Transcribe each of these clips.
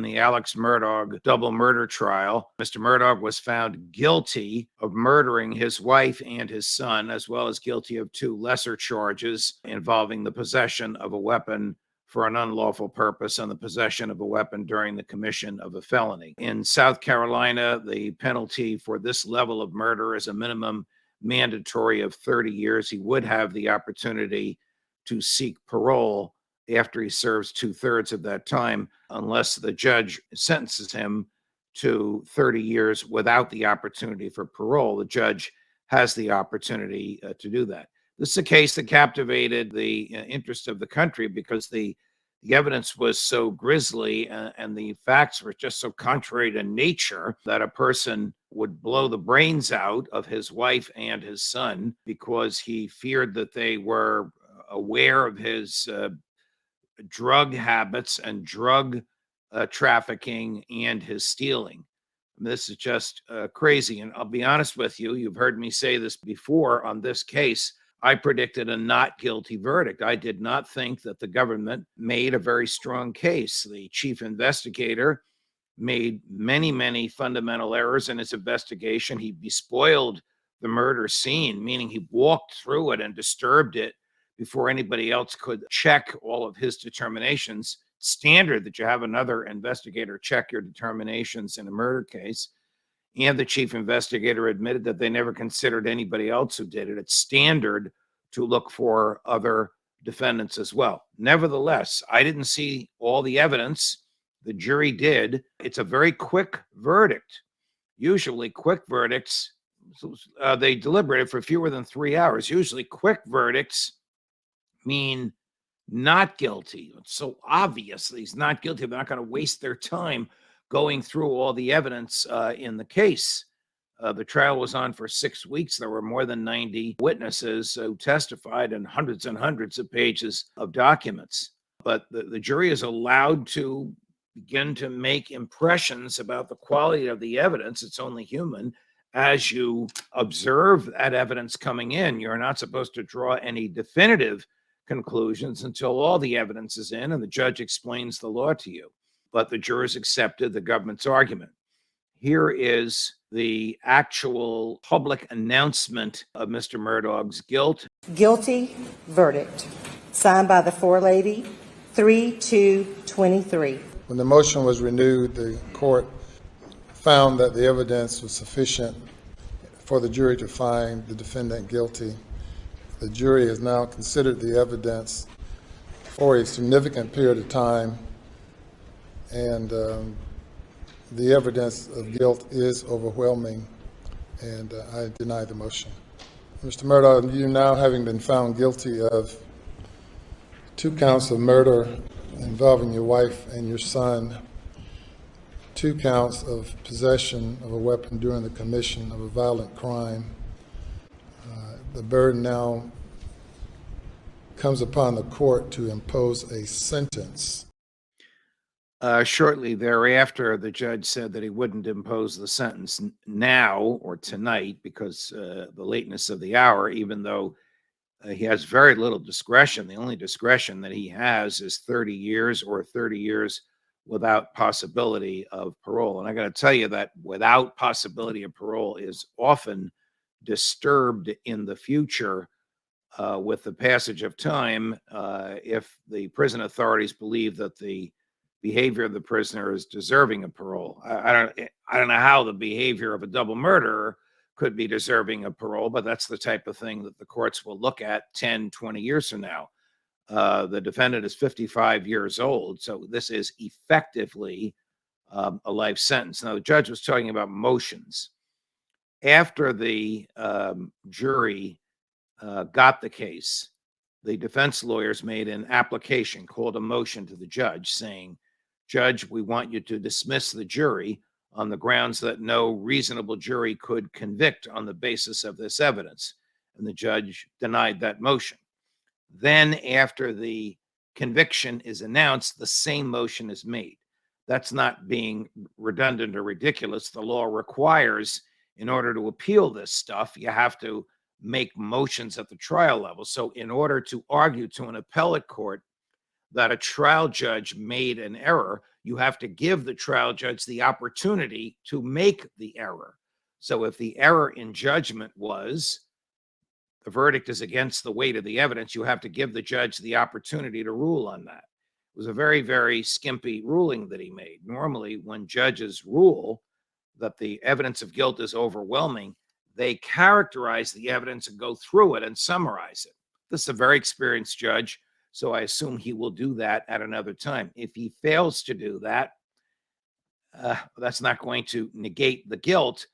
the Alex Murdaugh double murder trial. Mr. Murdaugh was found guilty of murdering his wife and his son, as well as guilty of 2 lesser charges involving the possession of a weapon for an unlawful purpose and the possession of a weapon during the commission of a felony. In South Carolina, the penalty for this level of murder is a minimum mandatory of 30 years. He would have the opportunity to seek parole after he serves 2/3 of that time, unless the judge sentences him to 30 years without the opportunity for parole. The judge has the opportunity to do that. This is a case that captivated the interest of the country because the evidence was so grisly and the facts were just so contrary to nature that a person would blow the brains out of his wife and his son because he feared that they were aware of his drug habits and drug trafficking and his stealing. This is just crazy. And I'll be honest with you, you've heard me say this before on this case. I predicted a not guilty verdict. I did not think that the government made a very strong case. The chief investigator made many, many fundamental errors in his investigation. He despoiled the murder scene, meaning he walked through it and disturbed it before anybody else could check all of his determinations. Standard that you have another investigator check your determinations in a murder case. And the chief investigator admitted that they never considered anybody else who did it. It's standard to look for other defendants as well. Nevertheless, I didn't see all the evidence. The jury did. It's a very quick verdict. Usually quick verdicts, they deliberated for fewer than 3 hours. Usually quick verdicts mean not guilty. It's so obvious that he's not guilty. They're not going to waste their time going through all the evidence in the case. The trial was on for 6 weeks. There were more than 90 witnesses who testified and hundreds of pages of documents. But the jury is allowed to begin to make impressions about the quality of the evidence. It's only human. As you observe that evidence coming in, you're not supposed to draw any definitive conclusions until all the evidence is in and the judge explains the law to you. But the jurors accepted the government's argument. Here is the actual public announcement of Mr. Murdaugh's guilt. Guilty verdict. Signed by the forelady, 3-2-23. When the motion was renewed, the court found that the evidence was sufficient for the jury to find the defendant guilty. The jury has now considered the evidence for a significant period of time, and the evidence of guilt is overwhelming, and I deny the motion. Mr. Murdaugh, you now having been found guilty of 2 counts of murder involving your wife and your son, 2 counts of possession of a weapon during the commission of a violent crime, the burden now comes upon the court to impose a sentence. Shortly thereafter, the judge said that he wouldn't impose the sentence now or tonight because the lateness of the hour, even though he has very little discretion. The only discretion that he has is 30 years or 30 years without possibility of parole. And I got to tell you that without possibility of parole is often disturbed in the future with the passage of time if the prison authorities believe that the behavior of the prisoner is deserving of parole. I don't know how the behavior of a double murderer could be deserving of parole, but that's the type of thing that the courts will look at 10, 20 years from now. The defendant is 55 years old, so this is effectively a life sentence. Now, the judge was talking about motions. After the jury got the case, the defense lawyers made an application called a motion to the judge saying, "Judge, we want you to dismiss the jury on the grounds that no reasonable jury could convict on the basis of this evidence." And the judge denied that motion. Then after the conviction is announced, the same motion is made. That's not being redundant or ridiculous. The law requires, in order to appeal this stuff, you have to make motions at the trial level. So in order to argue to an appellate court that a trial judge made an error, you have to give the trial judge the opportunity to make the error. So if the error in judgment was the verdict is against the weight of the evidence, you have to give the judge the opportunity to rule on that. It was a very, very skimpy ruling that he made. Normally, when judges rule that the evidence of guilt is overwhelming, they characterize the evidence and go through it and summarize it. This is a very experienced judge, so I assume he will do that at another time. If he fails to do that, that's not going to negate the guilt,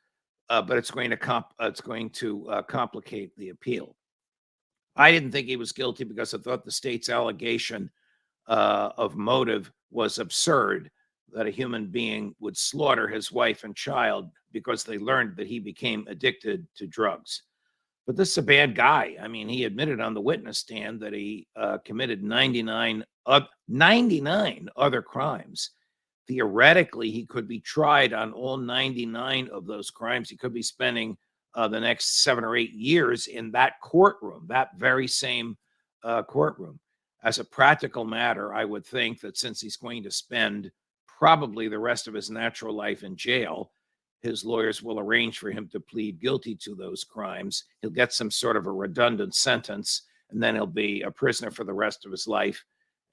but it's going to complicate the appeal. I didn't think he was guilty because I thought the state's allegation of motive was absurd, that a human being would slaughter his wife and child because they learned that he became addicted to drugs. But this is a bad guy. I mean, he admitted on the witness stand that he committed 99 other crimes. Theoretically, he could be tried on all 99 of those crimes. He could be spending the next 7 or 8 years in that courtroom, that very same courtroom. As a practical matter, I would think that since he's going to spend probably the rest of his natural life in jail, his lawyers will arrange for him to plead guilty to those crimes. He'll get some sort of a redundant sentence, and then he'll be a prisoner for the rest of his life,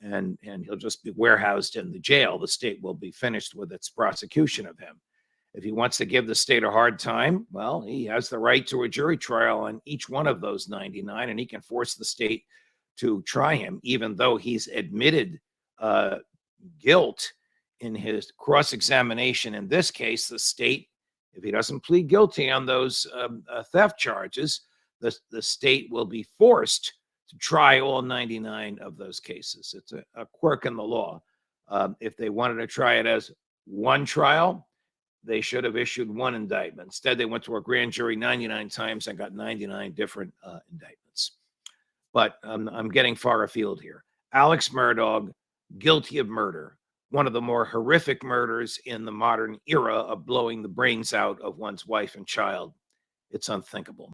and he'll just be warehoused in the jail. The state will be finished with its prosecution of him. If he wants to give the state a hard time, well, he has the right to a jury trial on each one of those 99, and he can force the state to try him, even though he's admitted guilt in his cross-examination. In this case, the state, if he doesn't plead guilty on those theft charges, the state will be forced to try all 99 of those cases. It's a quirk in the law. If they wanted to try it as one trial, they should have issued one indictment. Instead, they went to a grand jury 99 times and got 99 different indictments. But I'm getting far afield here. Alex Murdaugh, guilty of murder, one of the more horrific murders in the modern era of blowing the brains out of one's wife and child. It's unthinkable.